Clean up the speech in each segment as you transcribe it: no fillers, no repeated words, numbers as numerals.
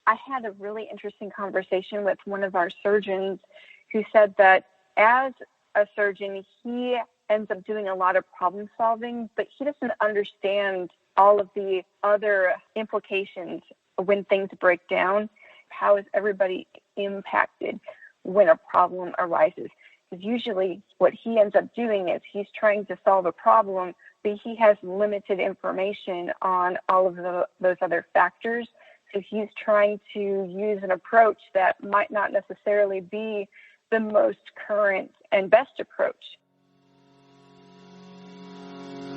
I had a really interesting conversation with one of our surgeons who said that as a surgeon, he ends up doing a lot of problem solving, but he doesn't understand all of the other implications when things break down. How is everybody impacted when a problem arises? Because usually what he ends up doing is he's trying to solve a problem, but he has limited information on all of those other factors. So he's trying to use an approach that might not necessarily be the most current and best approach.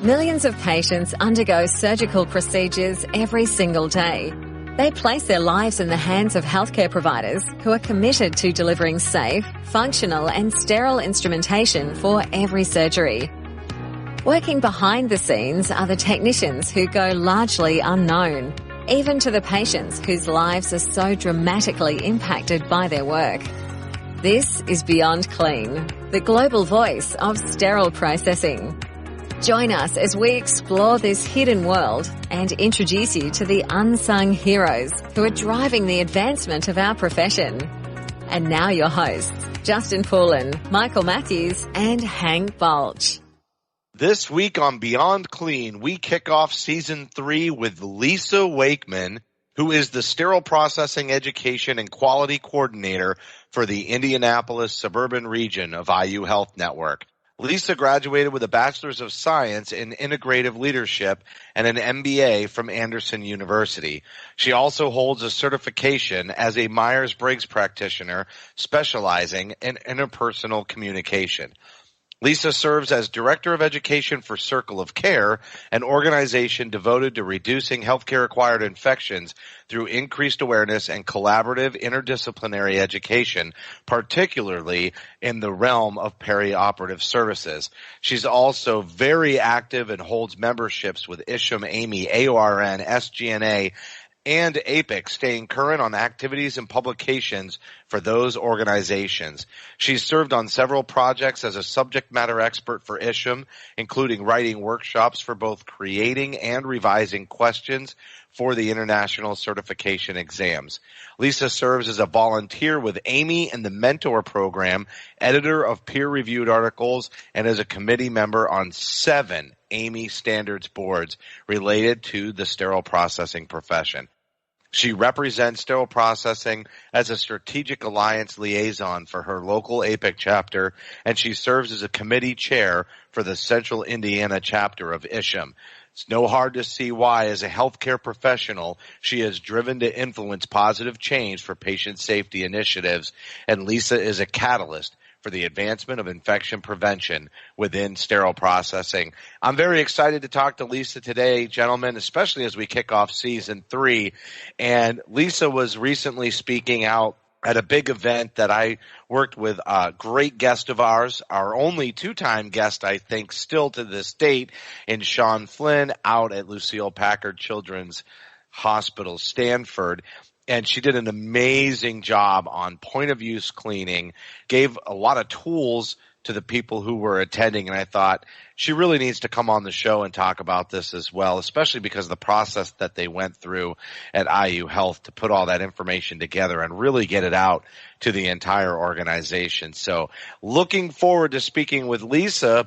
Millions of patients undergo surgical procedures every single day. They place their lives in the hands of healthcare providers who are committed to delivering safe, functional and sterile instrumentation for every surgery. Working behind the scenes are the technicians who go largely unknown, even to the patients whose lives are so dramatically impacted by their work. This is Beyond Clean, the global voice of sterile processing. Join us as we explore this hidden world and introduce you to the unsung heroes who are driving the advancement of our profession. And now your hosts, Justin Poulin, Michael Matthews, and Hank Balch. This week on Beyond Clean, we kick off Season 3 with Lisa Wakeman, who is the Sterile Processing Education and Quality Coordinator for the Indianapolis Suburban region of IU Health Network. Lisa graduated with a Bachelor's of Science in Integrative Leadership and an MBA from Anderson University. She also holds a certification as a Myers-Briggs practitioner specializing in interpersonal communication. Lisa serves as Director of Education for Circle of Care, an organization devoted to reducing healthcare-acquired infections through increased awareness and collaborative interdisciplinary education, particularly in the realm of perioperative services. She's also very active and holds memberships with Isham, AMI, AORN, SGNA, and APIC, staying current on activities and publications for those organizations. She's served on several projects as a subject matter expert for Isham, including writing workshops for both creating and revising questions for the international certification exams. Lisa serves as a volunteer with AMI and the Mentor Program, editor of peer-reviewed articles, and as a committee member on 7 AMI standards boards related to the sterile processing profession. She represents sterile processing as a strategic alliance liaison for her local APIC chapter, and she serves as a committee chair for the Central Indiana chapter of Isham. It's no hard to see why, as a healthcare professional, she is driven to influence positive change for patient safety initiatives, and Lisa is a catalyst for the advancement of infection prevention within sterile processing. I'm very excited to talk to Lisa today, gentlemen, especially as we kick off Season 3. And Lisa was recently speaking out at a big event that I worked with a great guest of ours, our only 2-time guest, I think, still to this date, in Sean Flynn out at Lucille Packard Children's Hospital, Stanford. And she did an amazing job on point-of-use cleaning, gave a lot of tools to the people who were attending, and I thought she really needs to come on the show and talk about this as well, especially because of the process that they went through at IU Health to put all that information together and really get it out to the entire organization. So looking forward to speaking with Lisa.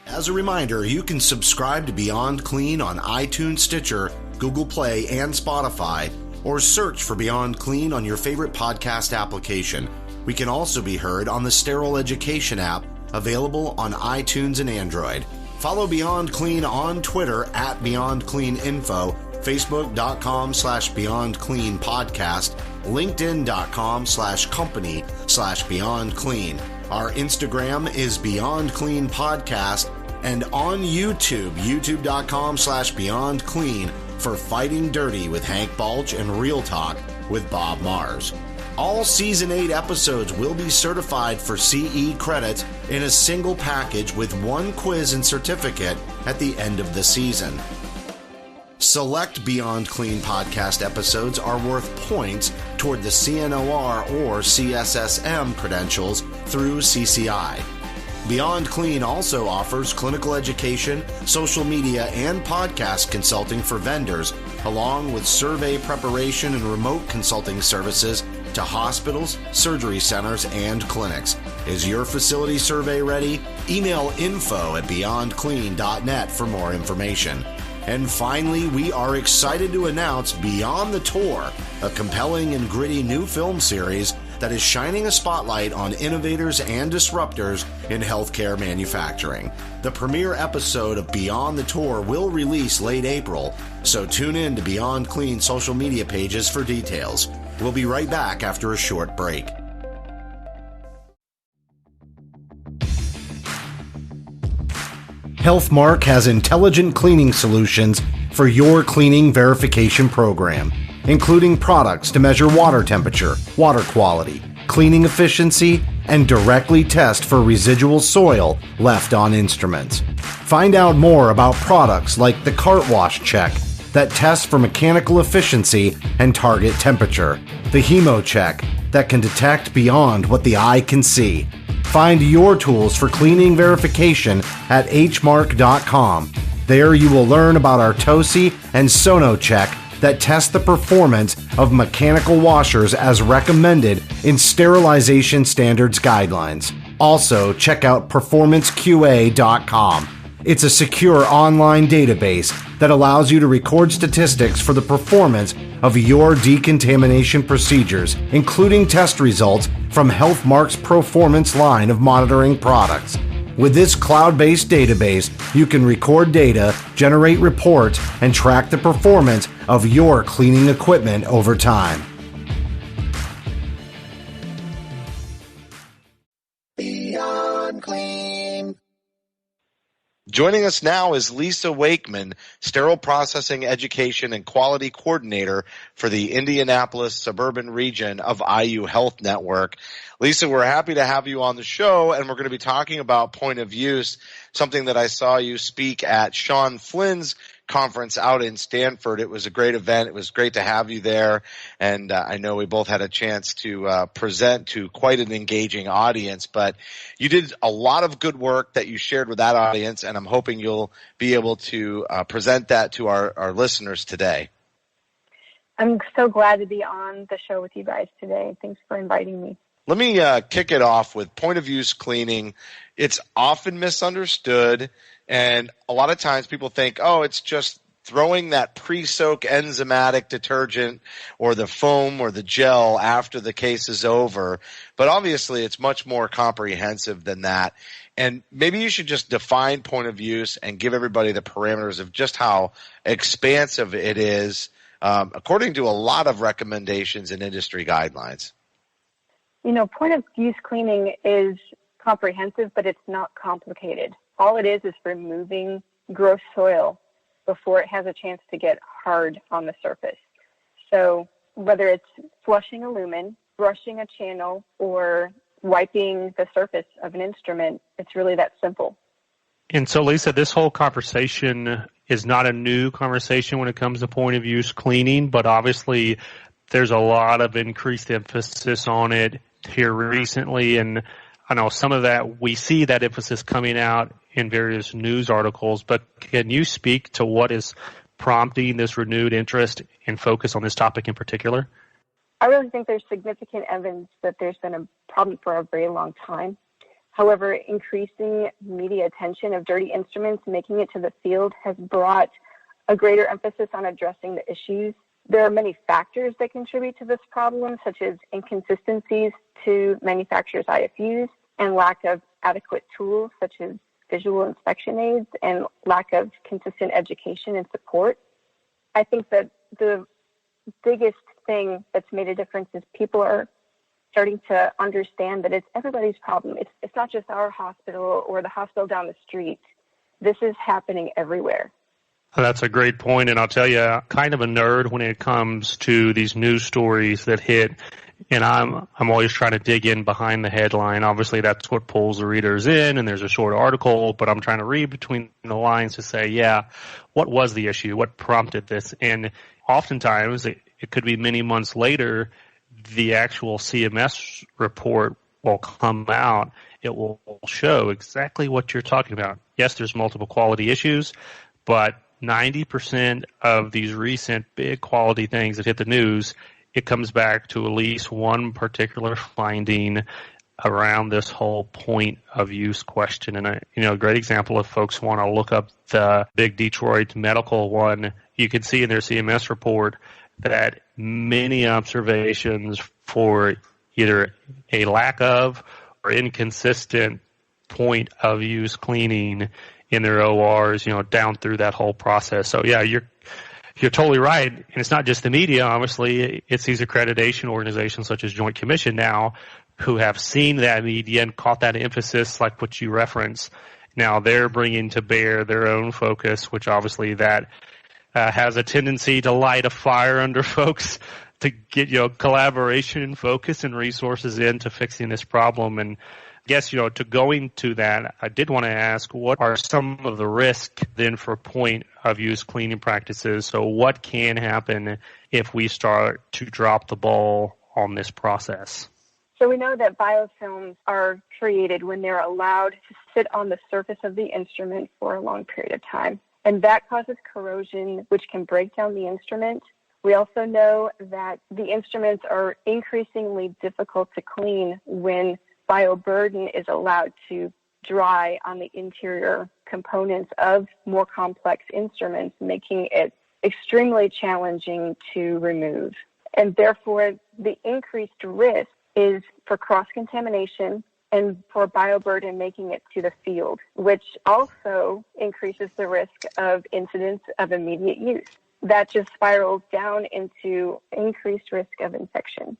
As a reminder, you can subscribe to Beyond Clean on iTunes, Stitcher, Google Play, and Spotify, or search for Beyond Clean on your favorite podcast application. We can also be heard on the Sterile Education app, available on iTunes and Android. Follow Beyond Clean on Twitter at Beyond Clean Info, Facebook.com/Beyond Clean Podcast, LinkedIn.com/company/Beyond Clean. Our Instagram is Beyond Clean Podcast, and on YouTube, youtube.com/Beyond Clean for Fighting Dirty with Hank Balch and Real Talk with Bob Mars. All Season 8 episodes will be certified for CE credits in a single package with one quiz and certificate at the end of the season. Select Beyond Clean podcast episodes are worth points toward the CNOR or CSSM credentials through CCI. Beyond Clean also offers clinical education, social media, and podcast consulting for vendors along with survey preparation and remote consulting services to hospitals, surgery centers, and clinics. Is your facility survey ready? Email info@beyondclean.net for more information. And finally, we are excited to announce Beyond the Tour, a compelling and gritty new film series that is shining a spotlight on innovators and disruptors in healthcare manufacturing. The premiere episode of Beyond the Tour will release late April, so tune in to Beyond Clean social media pages for details. We'll be right back after a short break. HealthMark has intelligent cleaning solutions for your cleaning verification program, including products to measure water temperature, water quality, cleaning efficiency, and directly test for residual soil left on instruments. Find out more about products like the Cart Wash Check that tests for mechanical efficiency and target temperature, the Hemo Check that can detect beyond what the eye can see. Find your tools for cleaning verification at hmark.com. There you will learn about our TOSI and Sono Check that test the performance of mechanical washers as recommended in sterilization standards guidelines. Also, check out performanceqa.com. It's a secure online database that allows you to record statistics for the performance of your decontamination procedures, including test results from HealthMark's Performance line of monitoring products. With this cloud-based database, you can record data, generate reports, and track the performance of your cleaning equipment over time. Beyond Clean. Joining us now is Lisa Wakeman, Sterile Processing Education and Quality Coordinator for the Indianapolis Suburban region of IU Health Network. Lisa, we're happy to have you on the show, and we're going to be talking about point of use, something that I saw you speak at Sean Flynn's conference out in Stanford. It was a great event. It was great to have you there, and I know we both had a chance to present to quite an engaging audience, but you did a lot of good work that you shared with that audience, and I'm hoping you'll be able to present that to our listeners today. I'm so glad to be on the show with you guys today. Thanks for inviting me. Let me kick it off with point of use cleaning. It's often misunderstood, and a lot of times people think, oh, it's just throwing that pre-soak enzymatic detergent or the foam or the gel after the case is over. But obviously it's much more comprehensive than that. And maybe you should just define point of use and give everybody the parameters of just how expansive it is, according to a lot of recommendations and industry guidelines. You know, point of use cleaning is comprehensive, but it's not complicated. All it is removing gross soil before it has a chance to get hard on the surface. So whether it's flushing a lumen, brushing a channel, or wiping the surface of an instrument, it's really that simple. And so, Lisa, this whole conversation is not a new conversation when it comes to point of use cleaning, but obviously there's a lot of increased emphasis on it here recently, and I know some of that, we see that emphasis coming out in various news articles, but can you speak to what is prompting this renewed interest and focus on this topic in particular? I really think there's significant evidence that there's been a problem for a very long time. However, increasing media attention of dirty instruments making it to the field has brought a greater emphasis on addressing the issues. There are many factors that contribute to this problem, such as inconsistencies to manufacturers' IFUs and lack of adequate tools, such as visual inspection aids, and lack of consistent education and support. I think that the biggest thing that's made a difference is people are starting to understand that it's everybody's problem. It's not just our hospital or the hospital down the street. This is happening everywhere. That's a great point, and I'll tell you, kind of a nerd when it comes to these news stories that hit, and I'm always trying to dig in behind the headline. Obviously, that's what pulls the readers in, and there's a short article, but I'm trying to read between the lines to say, yeah, what was the issue? What prompted this? And oftentimes, it could be many months later, the actual CMS report will come out. It will show exactly what you're talking about. Yes, there's multiple quality issues, but 90% of these recent big quality things that hit the news, it comes back to at least one particular finding around this whole point of use question. And a great example, if folks want to look up the big Detroit medical one, you can see in their CMS report that many observations for either a lack of or inconsistent point of use cleaning in their ORs, down through that whole process. So yeah, you're totally right. And it's not just the media, obviously. It's these accreditation organizations such as Joint Commission now who have seen that media and caught that emphasis like what you referenced. Now they're bringing to bear their own focus, which obviously that has a tendency to light a fire under folks to get, collaboration and focus and resources into fixing this problem. And I guess, to going to that, I did want to ask, what are some of the risks then for point of use cleaning practices? So what can happen if we start to drop the ball on this process? So we know that biofilms are created when they're allowed to sit on the surface of the instrument for a long period of time. And that causes corrosion, which can break down the instrument. We also know that the instruments are increasingly difficult to clean when bioburden is allowed to dry on the interior components of more complex instruments, making it extremely challenging to remove. And therefore, the increased risk is for cross-contamination and for bioburden making it to the field, which also increases the risk of incidents of immediate use. That just spirals down into increased risk of infection.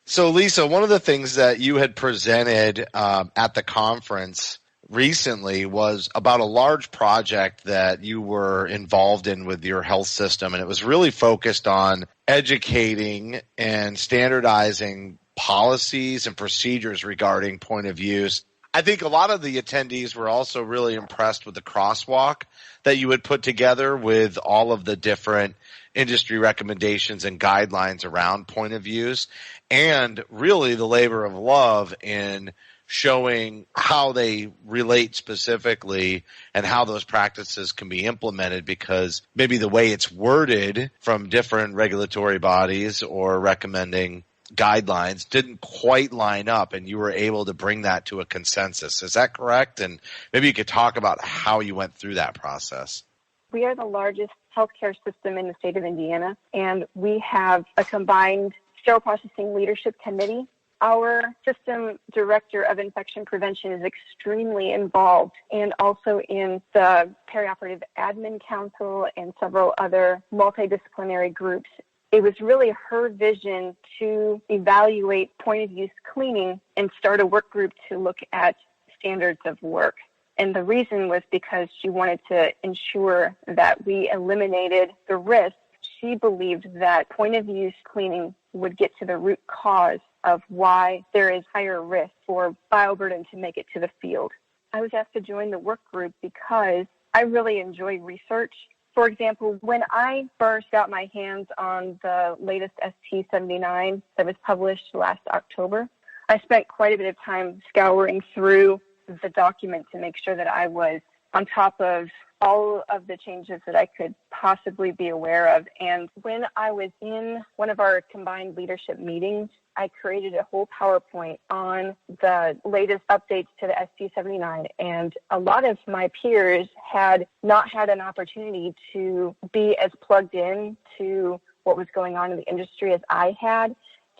So, Lisa, one of the things that you had presented at the conference recently was about a large project that you were involved in with your health system, and it was really focused on educating and standardizing policies and procedures regarding point of use. I think a lot of the attendees were also really impressed with the crosswalk that you had put together with all of the different industry recommendations and guidelines around point of use, and really the labor of love in showing how they relate specifically and how those practices can be implemented, because maybe the way it's worded from different regulatory bodies or recommending guidelines didn't quite line up, and you were able to bring that to a consensus. Is that correct? And maybe you could talk about how you went through that process. We are the largest healthcare system in the state of Indiana, and we have a combined sterile processing leadership committee. Our system director of infection prevention is extremely involved, and also in the perioperative admin council and several other multidisciplinary groups. It was really her vision to evaluate point of use cleaning and start a work group to look at standards of work. And the reason was because she wanted to ensure that we eliminated the risk. She believed that point of use cleaning would get to the root cause of why there is higher risk for bioburden to make it to the field. I was asked to join the work group because I really enjoy research. For example, when I first got my hands on the latest ST79 that was published last October, I spent quite a bit of time scouring through the document to make sure that I was on top of all of the changes that I could possibly be aware of. And when I was in one of our combined leadership meetings, I created a whole PowerPoint on the latest updates to the ST79, and a lot of my peers had not had an opportunity to be as plugged in to what was going on in the industry as I had.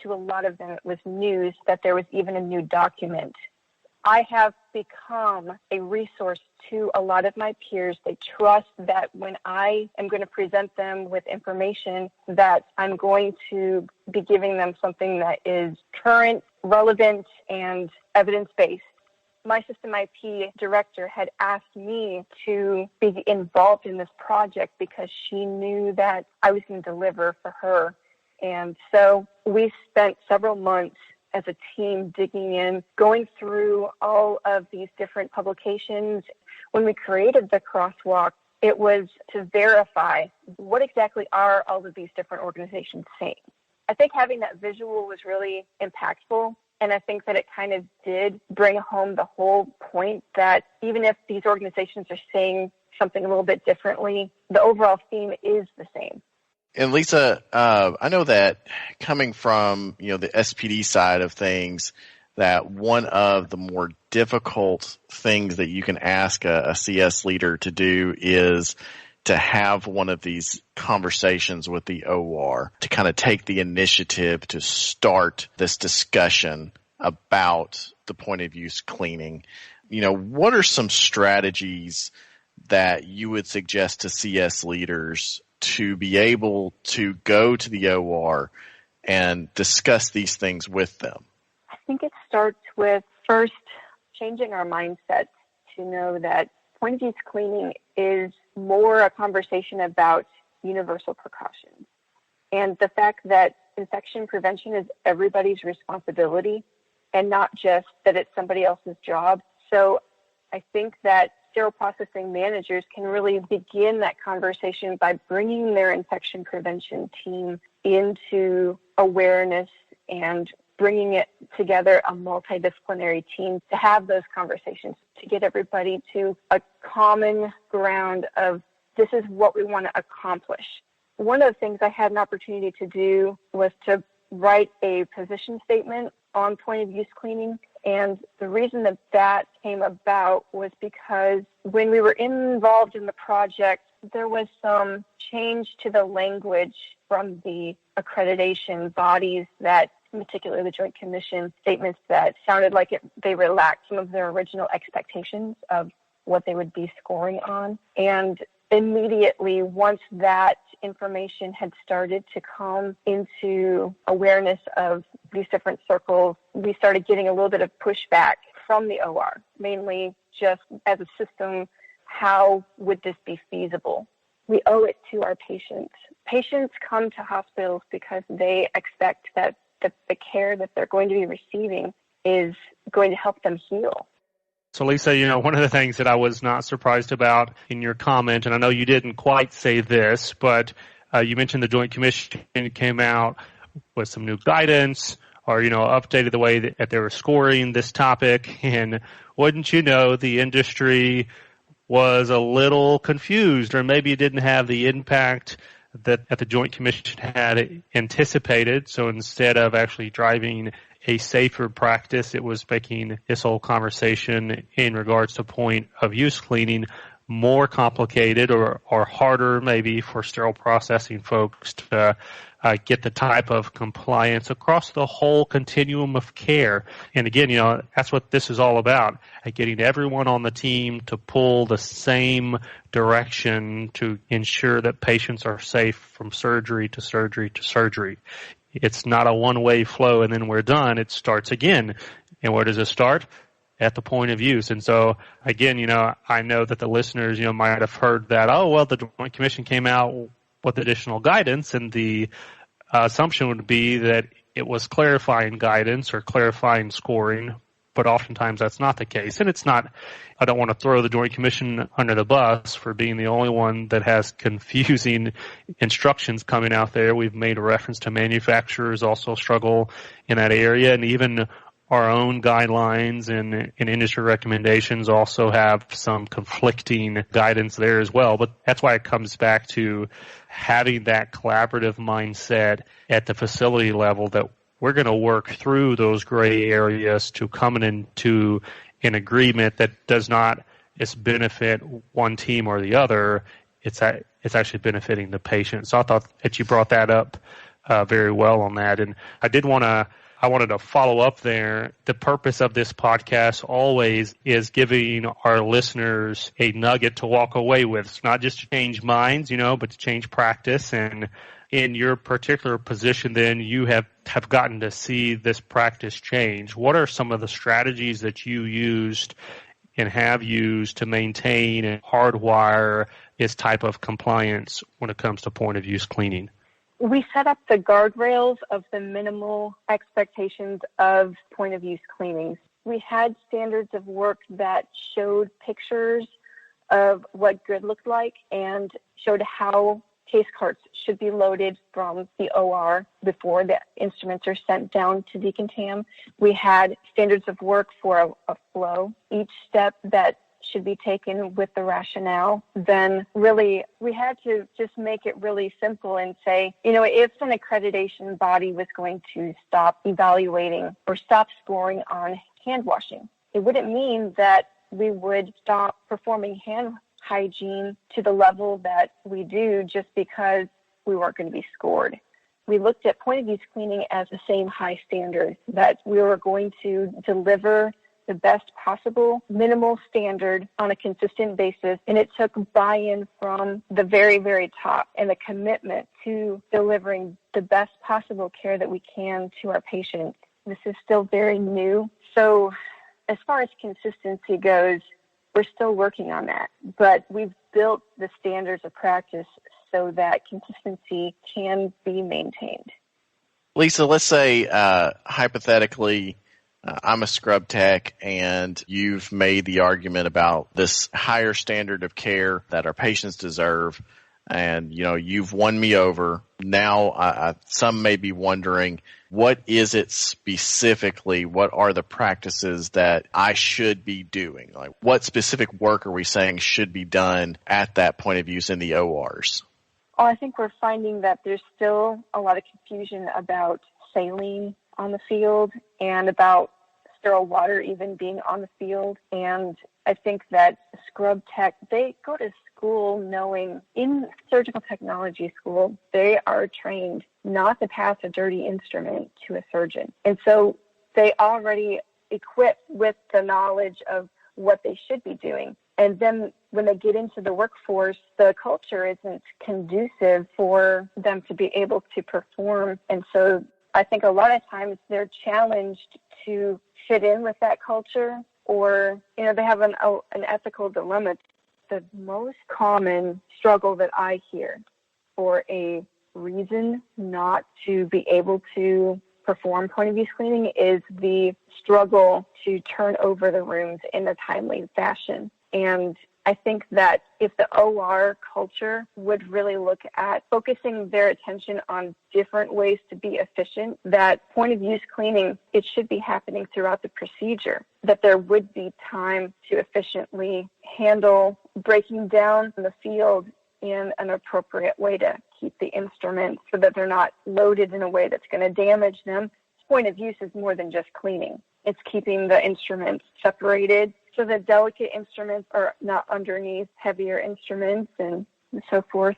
To a lot of them, it was news that there was even a new document. I have become a resource to a lot of my peers. They trust that when I am going to present them with information, that I'm going to be giving them something that is current, relevant, and evidence-based. My system IP director had asked me to be involved in this project because she knew that I was going to deliver for her. And so we spent several months as a team digging in, going through all of these different publications. When we created the crosswalk, it was to verify what exactly are all of these different organizations saying. I think having that visual was really impactful, and I think that it kind of did bring home the whole point that even if these organizations are saying something a little bit differently, the overall theme is the same. And Lisa, I know that coming from, the SPD side of things, that one of the more difficult things that you can ask a CS leader to do is to have one of these conversations with the OR, to kind of take the initiative to start this discussion about the point of use cleaning. What are some strategies that you would suggest to CS leaders to be able to go to the OR and discuss these things with them? I think it starts with first changing our mindset to know that point of use cleaning is more a conversation about universal precautions. And the fact that infection prevention is everybody's responsibility and not just that it's somebody else's job. So I think that sterile processing managers can really begin that conversation by bringing their infection prevention team into awareness and bringing it together, a multidisciplinary team to have those conversations, to get everybody to a common ground of this is what we want to accomplish. One of the things I had an opportunity to do was to write a position statement on point of use cleaning. And the reason that came about was because when we were involved in the project, there was some change to the language from the accreditation bodies that, particularly the Joint Commission, statements that sounded like they relaxed some of their original expectations of what they would be scoring on. And immediately, once that information had started to come into awareness of these different circles, we started getting a little bit of pushback from the OR, mainly just as a system, how would this be feasible? We owe it to our patients. Patients come to hospitals because they expect that the care that they're going to be receiving is going to help them heal. So, Lisa, one of the things that I was not surprised about in your comment, and I know you didn't quite say this, but you mentioned the Joint Commission came out with some new guidance or, updated the way that they were scoring this topic. And wouldn't you know, the industry was a little confused, or maybe it didn't have the impact that the Joint Commission had anticipated. So instead of actually driving a safer practice, it was making this whole conversation in regards to point of use cleaning more complicated or harder maybe for sterile processing folks to get the type of compliance across the whole continuum of care. And again, that's what this is all about, getting everyone on the team to pull the same direction to ensure that patients are safe from surgery to surgery to surgery. It's not a one-way flow and then we're done. It starts again. And where does it start? At the point of use. And so, again, I know that the listeners, might have heard that, the Joint Commission came out with additional guidance, and the assumption would be that it was clarifying guidance or clarifying scoring, but oftentimes that's not the case. And it's not, I don't want to throw the Joint Commission under the bus for being the only one that has confusing instructions coming out there. We've made a reference to manufacturers also struggle in that area, and even our own guidelines and industry recommendations also have some conflicting guidance there as well. But that's why it comes back to having that collaborative mindset at the facility level, that we're going to work through those gray areas to come into an agreement that does not just benefit one team or the other. It's actually benefiting the patient. So I thought that you brought that up very well on that. And I wanted to follow up there. The purpose of this podcast always is giving our listeners a nugget to walk away with. It's not just to change minds, but to change practice. And in your particular position, then, you have gotten to see this practice change. What are some of the strategies that you used and have used to maintain and hardwire this type of compliance when it comes to point of use cleaning? We set up the guardrails of the minimal expectations of point of use cleanings. We had standards of work that showed pictures of what good looked like and showed how case carts should be loaded from the OR before the instruments are sent down to decontam. We had standards of work for a flow. Each step that should be taken with the rationale, then really we had to just make it really simple and say, if an accreditation body was going to stop evaluating or stop scoring on hand washing, it wouldn't mean that we would stop performing hand hygiene to the level that we do just because we weren't going to be scored. We looked at point of use cleaning as the same high standard, that we were going to deliver the best possible minimal standard on a consistent basis. And it took buy-in from the very, very top and a commitment to delivering the best possible care that we can to our patients. This is still very new. So as far as consistency goes, we're still working on that. But we've built the standards of practice so that consistency can be maintained. Lisa, let's say hypothetically, I'm a scrub tech and you've made the argument about this higher standard of care that our patients deserve, and you've won me over. Now some may be wondering, what is it specifically? What are the practices that I should be doing? Like, what specific work are we saying should be done at that point of use in the ORs? Oh, I think we're finding that there's still a lot of confusion about saline on the field and about sterile water even being on the field. And I think that scrub tech, they go to school knowing, in surgical technology school, they are trained not to pass a dirty instrument to a surgeon. And so they already equipped with the knowledge of what they should be doing. And then when they get into the workforce, the culture isn't conducive for them to be able to perform. And so I think a lot of times they're challenged to fit in with that culture, or, they have an ethical dilemma. The most common struggle that I hear for a reason not to be able to perform point of use cleaning is the struggle to turn over the rooms in a timely fashion. And I think that if the OR culture would really look at focusing their attention on different ways to be efficient, that point of use cleaning, it should be happening throughout the procedure, that there would be time to efficiently handle breaking down the field in an appropriate way to keep the instruments so that they're not loaded in a way that's going to damage them. Point of use is more than just cleaning. It's keeping the instruments separated so that delicate instruments are not underneath heavier instruments and so forth.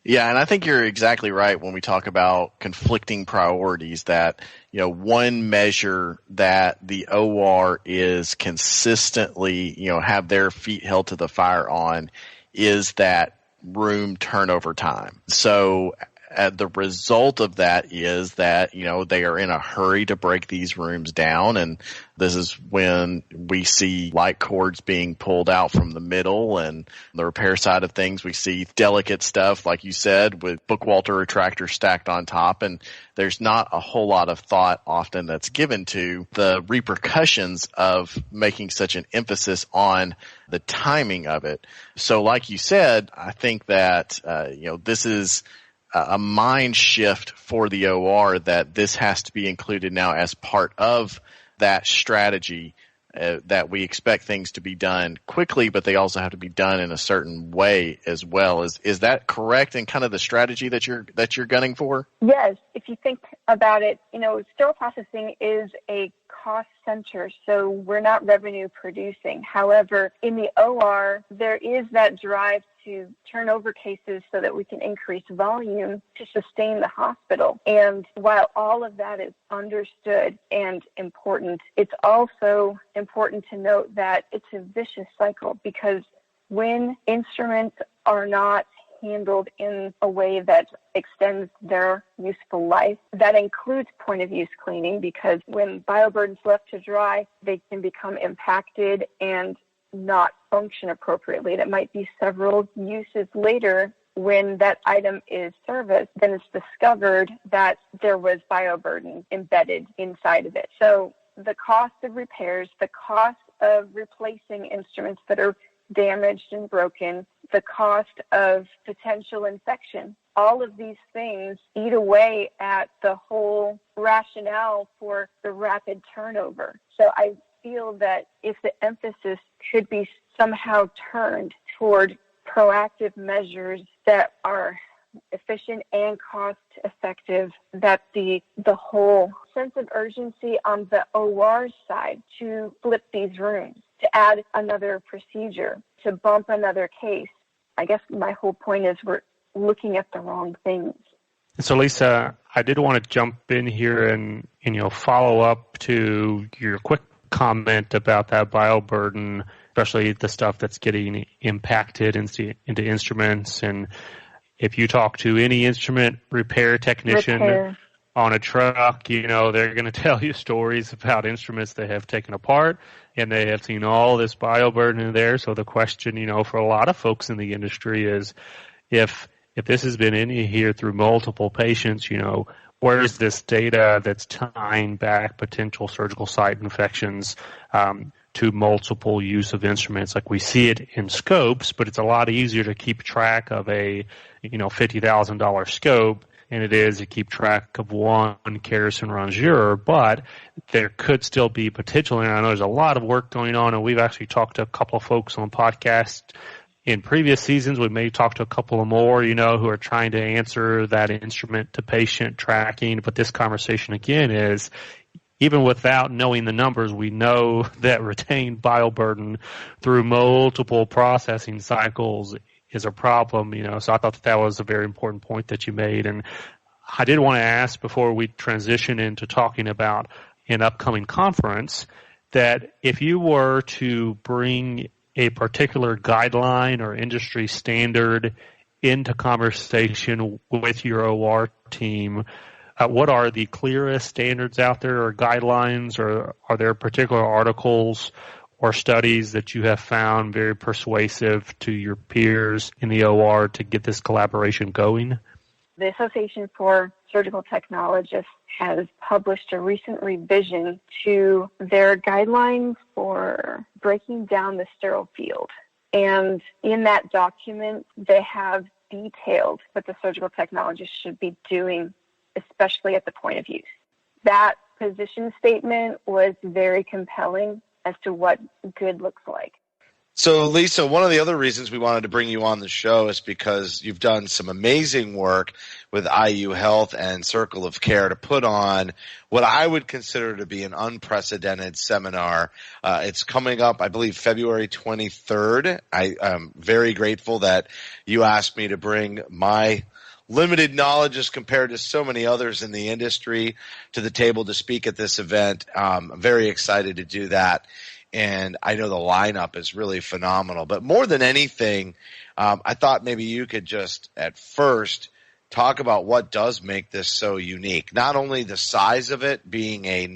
Yeah, and I think you're exactly right when we talk about conflicting priorities, that, one measure that the OR is consistently, have their feet held to the fire on is that room turnover time. So the result of that is that, they are in a hurry to break these rooms down. And this is when we see light cords being pulled out from the middle, and the repair side of things, we see delicate stuff, like you said, with Bookwalter retractors stacked on top. And there's not a whole lot of thought often that's given to the repercussions of making such an emphasis on the timing of it. So like you said, I think that, this is a mind shift for the OR, that this has to be included now as part of that strategy, that we expect things to be done quickly, but they also have to be done in a certain way as well. Is that correct in kind of the strategy that you're gunning for? Yes. If you think about it, sterile processing is a cost center, so we're not revenue producing. However, in the OR, there is that drive to turn over cases so that we can increase volume to sustain the hospital. And while all of that is understood and important, it's also important to note that it's a vicious cycle, because when instruments are not handled in a way that extends their useful life, that includes point of use cleaning, because when bioburden's left to dry, they can become impacted and not function appropriately. That might be several uses later, when that item is serviced, then it's discovered that there was bioburden embedded inside of it. So the cost of repairs, the cost of replacing instruments that are damaged and broken, the cost of potential infection, all of these things eat away at the whole rationale for the rapid turnover. So I feel that if the emphasis could be somehow turned toward proactive measures that are efficient and cost effective, that the whole sense of urgency on the OR side to flip these rooms, to add another procedure, to bump another case. I guess my whole point is we're looking at the wrong things. So, Lisa, I did want to jump in here and follow up to your quick comment about that bioburden, especially the stuff that's getting impacted into instruments. And if you talk to any instrument repair technician on a truck, they're going to tell you stories about instruments they have taken apart, and they have seen all this bioburden in there. So the question, for a lot of folks in the industry is, if this has been in here through multiple patients, where is this data that's tying back potential surgical site infections to multiple use of instruments? Like, we see it in scopes, but it's a lot easier to keep track of a $50,000 scope than it is to keep track of one Kerrison Rongeur, but there could still be potential. And I know there's a lot of work going on, and we've actually talked to a couple of folks on podcasts in previous seasons. We may talk to a couple of more, who are trying to answer that instrument to patient tracking. But this conversation again is, even without knowing the numbers, we know that retained bioburden through multiple processing cycles is a problem, So I thought that was a very important point that you made. And I did want to ask, before we transition into talking about an upcoming conference, that if you were to bring a particular guideline or industry standard into conversation with your OR team, what are the clearest standards out there or guidelines, or are there particular articles or studies that you have found very persuasive to your peers in the OR to get this collaboration going? The Association for Surgical Technologists has published a recent revision to their guidelines for breaking down the sterile field. And in that document, they have detailed what the surgical technologist should be doing, especially at the point of use. That position statement was very compelling as to what good looks like. So, Lisa, one of the other reasons we wanted to bring you on the show is because you've done some amazing work with IU Health and Circle of Care to put on what I would consider to be an unprecedented seminar. It's coming up, I believe, February 23rd. I'm very grateful that you asked me to bring my limited knowledge as compared to so many others in the industry to the table to speak at this event. I'm very excited to do that. And I know the lineup is really phenomenal. But more than anything, I thought maybe you could just at first talk about what does make this so unique. Not only the size of it being a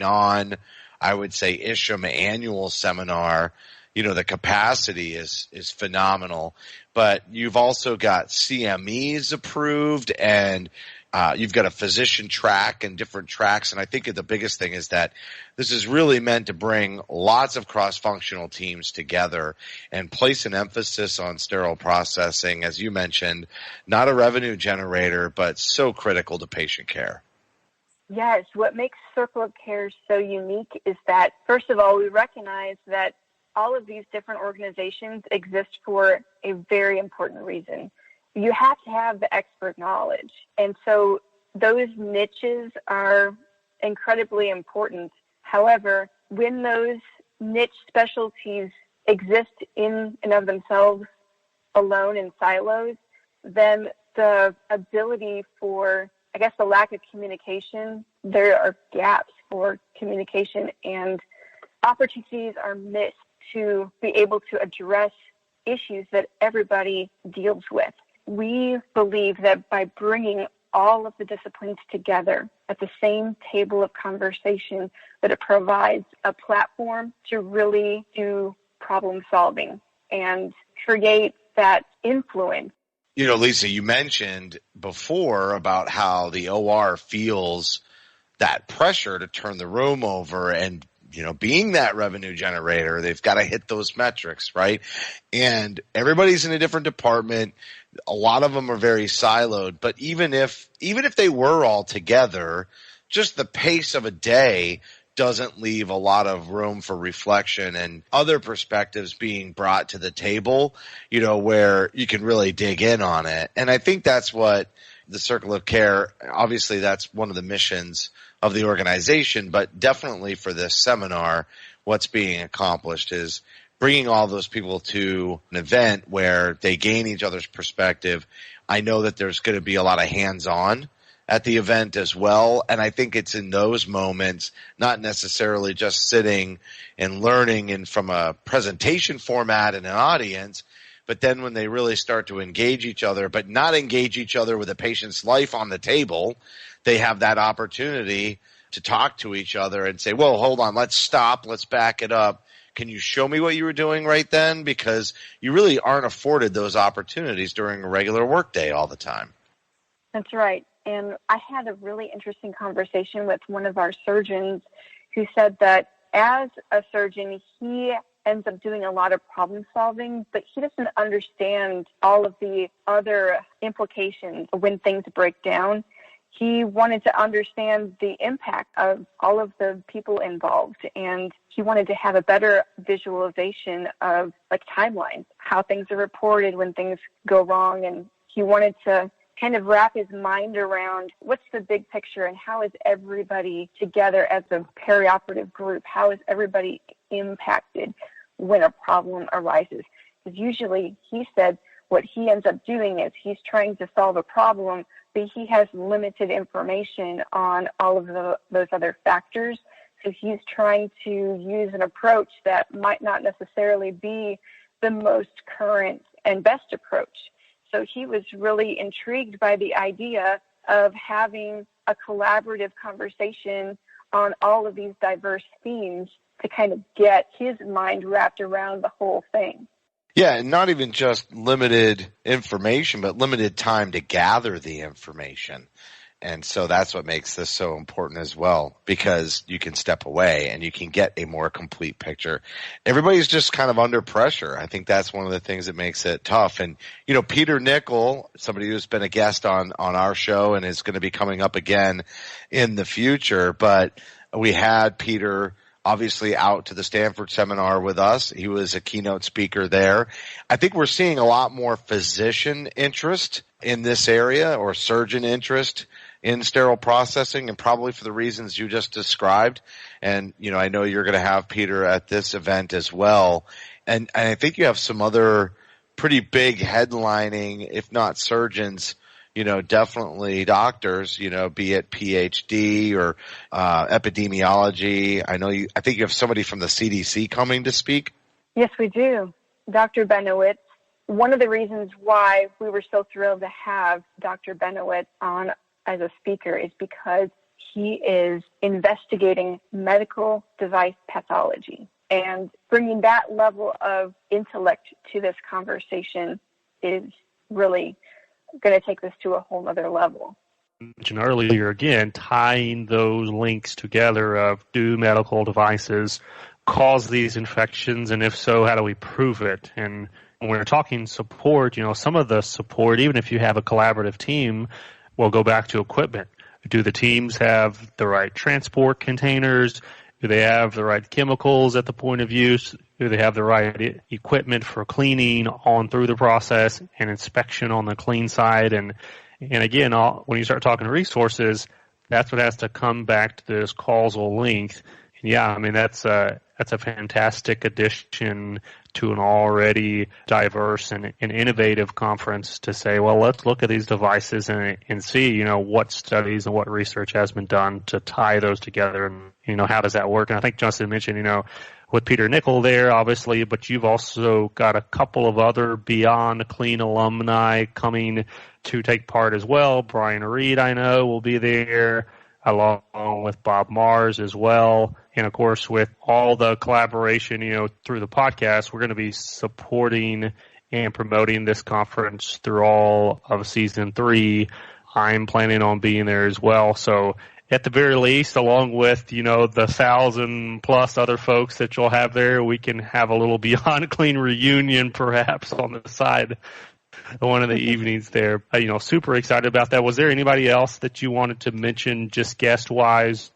I would say, ISHM annual seminar, the capacity is phenomenal. But you've also got CMEs approved, and you've got a physician track and different tracks. And I think the biggest thing is that this is really meant to bring lots of cross-functional teams together and place an emphasis on sterile processing, as you mentioned, not a revenue generator, but so critical to patient care. Yes, what makes Circle of Care so unique is that, first of all, we recognize that all of these different organizations exist for a very important reason. You have to have the expert knowledge. And so those niches are incredibly important. However, when those niche specialties exist in and of themselves alone in silos, then the ability for, I guess, the lack of communication, there are gaps for communication, and opportunities are missed to be able to address issues that everybody deals with. We believe that by bringing all of the disciplines together at the same table of conversation, that it provides a platform to really do problem solving and create that influence. Lisa, you mentioned before about how the OR feels that pressure to turn the room over, and being that revenue generator, they've got to hit those metrics, right? And everybody's in a different department. A lot of them are very siloed, but even if they were all together, just the pace of a day doesn't leave a lot of room for reflection and other perspectives being brought to the table, where you can really dig in on it. And I think that's what the Circle of Care, obviously that's one of the missions of the organization, but definitely for this seminar, what's being accomplished is bringing all those people to an event where they gain each other's perspective. I know that there's going to be a lot of hands-on at the event as well. And I think it's in those moments, not necessarily just sitting and learning and from a presentation format and an audience, but then when they really start to engage each other, but not engage each other with a patient's life on the table, they have that opportunity to talk to each other and say, whoa, hold on, let's stop, let's back it up. Can you show me what you were doing right then? Because you really aren't afforded those opportunities during a regular workday all the time. That's right. And I had a really interesting conversation with one of our surgeons who said that as a surgeon, he ends up doing a lot of problem solving, but he doesn't understand all of the other implications when things break down. He wanted to understand the impact of all of the people involved, and he wanted to have a better visualization of timelines, how things are reported when things go wrong, and he wanted to kind of wrap his mind around what's the big picture and how is everybody together as a perioperative group? How is everybody impacted when a problem arises? Because usually, he said, what he ends up doing is he's trying to solve a problem, but he has limited information on all of those other factors. So he's trying to use an approach that might not necessarily be the most current and best approach. So he was really intrigued by the idea of having a collaborative conversation on all of these diverse themes to kind of get his mind wrapped around the whole thing. Yeah, and not even just limited information, but limited time to gather the information. And so that's what makes this so important as well, because you can step away and you can get a more complete picture. Everybody's just kind of under pressure. I think that's one of the things that makes it tough. And, Peter Nickel, somebody who's been a guest on our show and is going to be coming up again in the future, but we had Peter obviously out to the Stanford seminar with us. He was a keynote speaker there. I think we're seeing a lot more physician interest in this area, or surgeon interest in sterile processing, and probably for the reasons you just described. And, I know you're going to have Peter at this event as well. And I think you have some other pretty big headlining, if not surgeons, definitely doctors, be it PhD or epidemiology. I think you have somebody from the CDC coming to speak. Yes, we do. Dr. Benowitz. One of the reasons why we were so thrilled to have Dr. Benowitz on as a speaker is because he is investigating medical device pathology. And bringing that level of intellect to this conversation is really going to take this to a whole other level. Mentioned earlier, again, tying those links together of, do medical devices cause these infections, and if so, how do we prove it? And when we're talking support, some of the support, even if you have a collaborative team, will go back to equipment. Do the teams have the right transport containers? Do they have the right chemicals at the point of use? Do they have the right equipment for cleaning on through the process and inspection on the clean side? And again, when you start talking resources, that's what has to come back to this causal link. And yeah, that's a fantastic addition to an already diverse and innovative conference to say, well, let's look at these devices and see, what studies and what research has been done to tie those together, and, how does that work? And I think Justin mentioned, with Peter Nickel there, obviously, but you've also got a couple of other Beyond Clean alumni coming to take part as well. Brian Reed, I know, will be there, along with Bob Mars as well. And, of course, with all the collaboration, through the podcast, we're going to be supporting and promoting this conference through all of Season 3. I'm planning on being there as well. So at the very least, along with, the 1,000+ other folks that you'll have there, we can have a little Beyond Clean reunion perhaps on the side one of the evenings there. Super excited about that. Was there anybody else that you wanted to mention just guest-wise?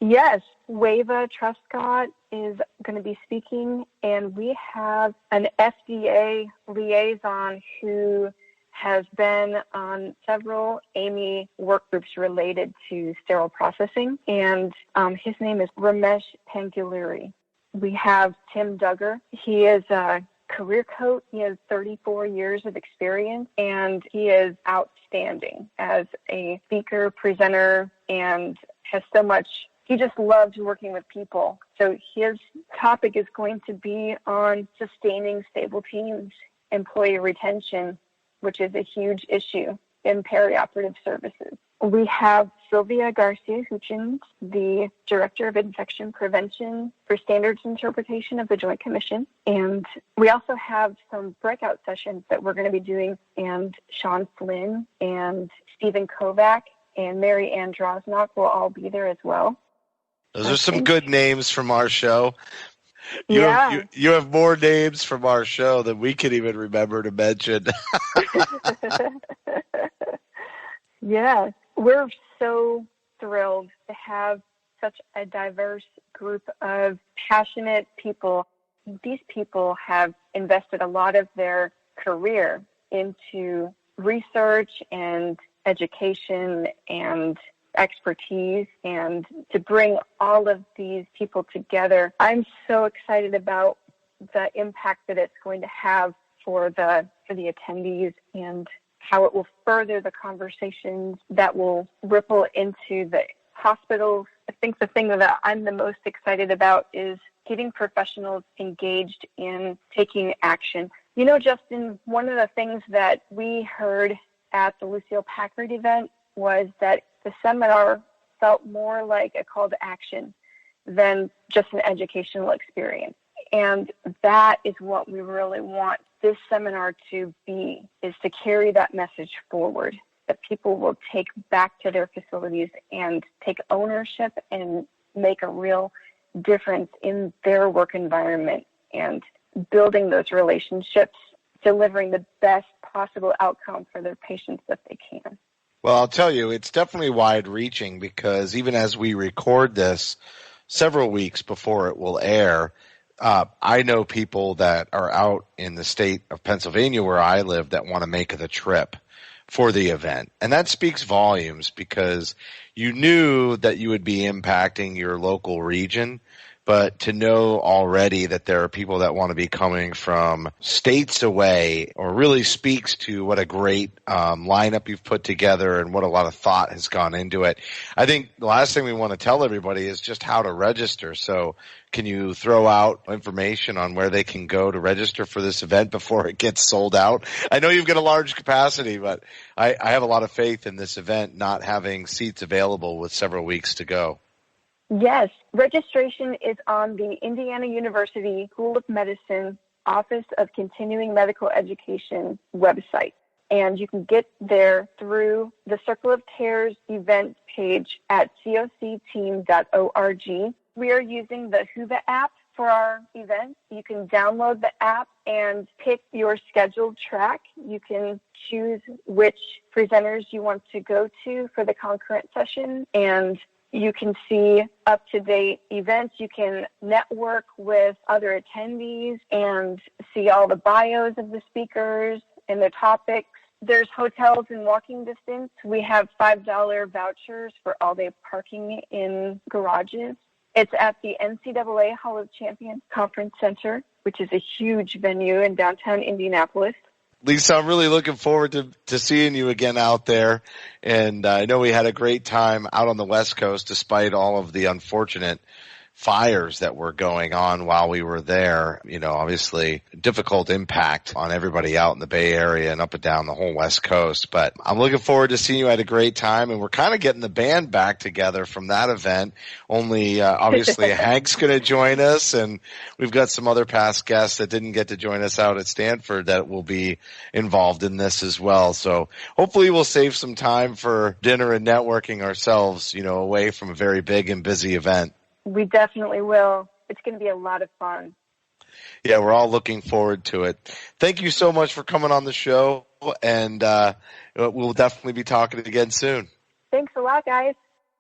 Yes, Wava Truscott is going to be speaking, and we have an FDA liaison who has been on several AMI work groups related to sterile processing, and his name is Ramesh Panguluri. We have Tim Duggar. He is a career coach. He has 34 years of experience, and he is outstanding as a speaker, presenter, and has so much. He just loves working with people. So his topic is going to be on sustaining stable teams, employee retention, which is a huge issue in perioperative services. We have Sylvia Garcia-Huchins, the Director of Infection Prevention for Standards Interpretation of the Joint Commission. And we also have some breakout sessions that we're going to be doing, and Sean Flynn and Stephen Kovac and Mary Ann Drosnock will all be there as well. Those are some good names from our show. You have more names from our show than we can even remember to mention. Yeah, we're so thrilled to have such a diverse group of passionate people. These people have invested a lot of their career into research and education and expertise, and to bring all of these people together. I'm so excited about the impact that it's going to have for the attendees and how it will further the conversations that will ripple into the hospitals. I think the thing that I'm the most excited about is getting professionals engaged in taking action. You know, Justin, one of the things that we heard at the Lucille Packard event was that the seminar felt more like a call to action than just an educational experience. And that is what we really want this seminar to be, is to carry that message forward, that people will take back to their facilities and take ownership and make a real difference in their work environment and building those relationships, delivering the best possible outcome for their patients that they can. Well, I'll tell you, it's definitely wide-reaching because even as we record this several weeks before it will air, I know people that are out in the state of Pennsylvania where I live that want to make the trip for the event. And that speaks volumes because you knew that you would be impacting your local region, but to know already that there are people that want to be coming from states away or really speaks to what a great lineup you've put together and what a lot of thought has gone into it. I think the last thing we want to tell everybody is just how to register. So can you throw out information on where they can go to register for this event before it gets sold out? I know you've got a large capacity, but I have a lot of faith in this event not having seats available with several weeks to go. Yes, registration is on the Indiana University School of Medicine Office of Continuing Medical Education website. And you can get there through the Circle of Cares event page at cocteam.org. We are using the Whova app for our event. You can download the app and pick your scheduled track. You can choose which presenters you want to go to for the concurrent session, and you can see up-to-date events. You can network with other attendees and see all the bios of the speakers and the topics. There's hotels in walking distance. We have $5 vouchers for all-day parking in garages. It's at the NCAA Hall of Champions Conference Center, which is a huge venue in downtown Indianapolis. Lisa, I'm really looking forward to seeing you again out there. And I know we had a great time out on the West Coast despite all of the unfortunate fires that were going on while we were there. You know, obviously difficult impact on everybody out in the Bay Area and up and down the whole West Coast. But I'm looking forward to seeing you at a great time. And we're kind of getting the band back together from that event. Only obviously Hank's going to join us, and we've got some other past guests that didn't get to join us out at Stanford that will be involved in this as well. So hopefully we'll save some time for dinner and networking ourselves, you know, away from a very big and busy event. We definitely will. It's going to be a lot of fun. Yeah, we're all looking forward to it. Thank you so much for coming on the show, and we'll definitely be talking again soon. Thanks a lot, guys.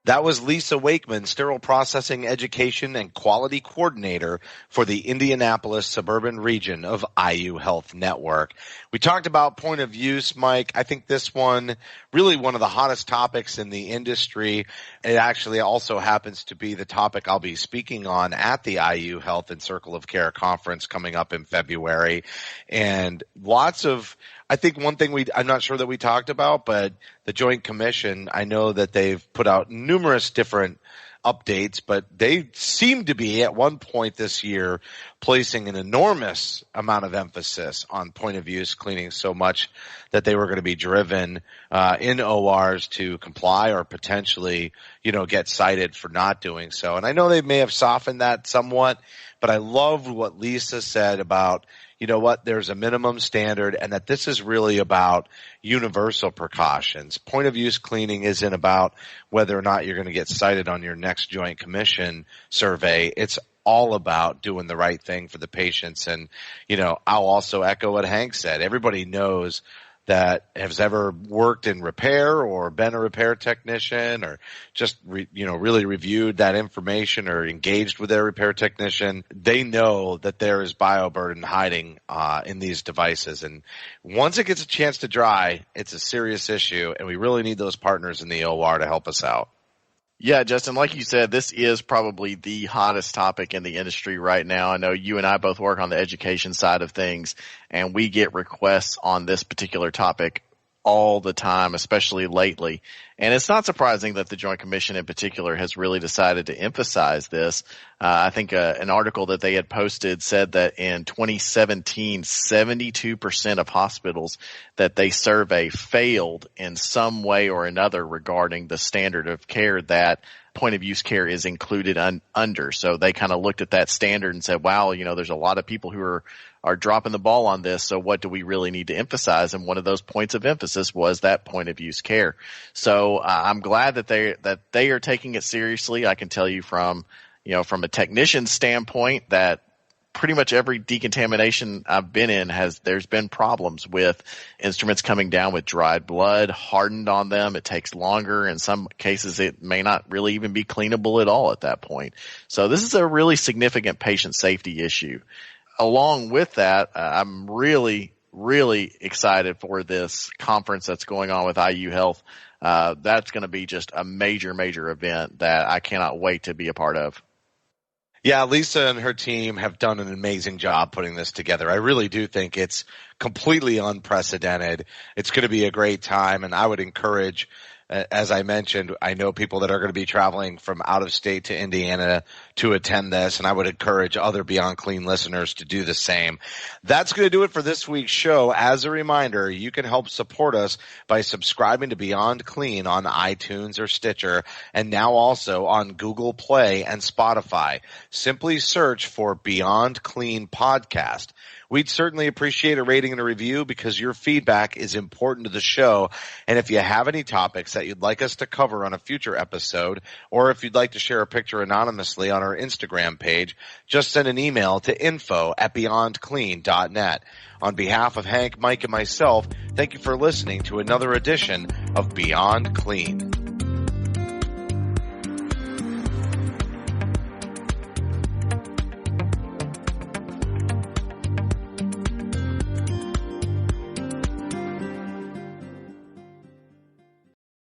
That was Lisa Wakeman, Sterile Processing Education and Quality Coordinator for the Indianapolis Suburban region of IU Health Network. We talked about point of use, Mike. I think this one, really one of the hottest topics in the industry. It actually also happens to be the topic I'll be speaking on at the IU Health and Circle of Care conference coming up in February. And lots of, I think one thing I'm not sure that we talked about, but the Joint Commission, I know that they've put out numerous different updates, but they seem to be at one point this year placing an enormous amount of emphasis on point of use cleaning, so much that they were going to be driven in ORs to comply or potentially, get cited for not doing so. And I know they may have softened that somewhat, but I love what Lisa said about, there's a minimum standard and that this is really about universal precautions. Point of use cleaning isn't about whether or not you're going to get cited on your next Joint Commission survey. It's all about doing the right thing for the patients. And, I'll also echo what Hank said. Everybody knows that has ever worked in repair or been a repair technician or just, really reviewed that information or engaged with their repair technician. They know that there is bioburden hiding in these devices. And once it gets a chance to dry, it's a serious issue. And we really need those partners in the OR to help us out. Yeah, Justin, like you said, this is probably the hottest topic in the industry right now. I know you and I both work on the education side of things, and we get requests on this particular topic all the time, especially lately. And it's not surprising that the Joint Commission in particular has really decided to emphasize this. I think an article that they had posted said that in 2017, 72% of hospitals that they survey failed in some way or another regarding the standard of care that point of use care is included under. So they kind of looked at that standard and said, wow, there's a lot of people who are dropping the ball on this. So what do we really need to emphasize? And one of those points of emphasis was that point of use care. So I'm glad that they are taking it seriously. I can tell you from a technician standpoint that pretty much every decontamination I've been in there's been problems with instruments coming down with dried blood, hardened on them. It takes longer. In some cases, it may not really even be cleanable at all at that point. So this is a really significant patient safety issue. Along with that, I'm really, really excited for this conference that's going on with IU Health. That's going to be just a major, major event that I cannot wait to be a part of. Yeah, Lisa and her team have done an amazing job putting this together. I really do think it's completely unprecedented. It's going to be a great time, and I would encourage, as I mentioned, I know people that are going to be traveling from out of state to Indiana to attend this, and I would encourage other Beyond Clean listeners to do the same. That's going to do it for this week's show. As a reminder, you can help support us by subscribing to Beyond Clean on iTunes or Stitcher, and now also on Google Play and Spotify. Simply search for Beyond Clean Podcast. We'd certainly appreciate a rating and a review because your feedback is important to the show. And if you have any topics that you'd like us to cover on a future episode, or if you'd like to share a picture anonymously on our Instagram page, just send an email to info@beyondclean.net. On behalf of Hank, Mike, and myself, thank you for listening to another edition of Beyond Clean.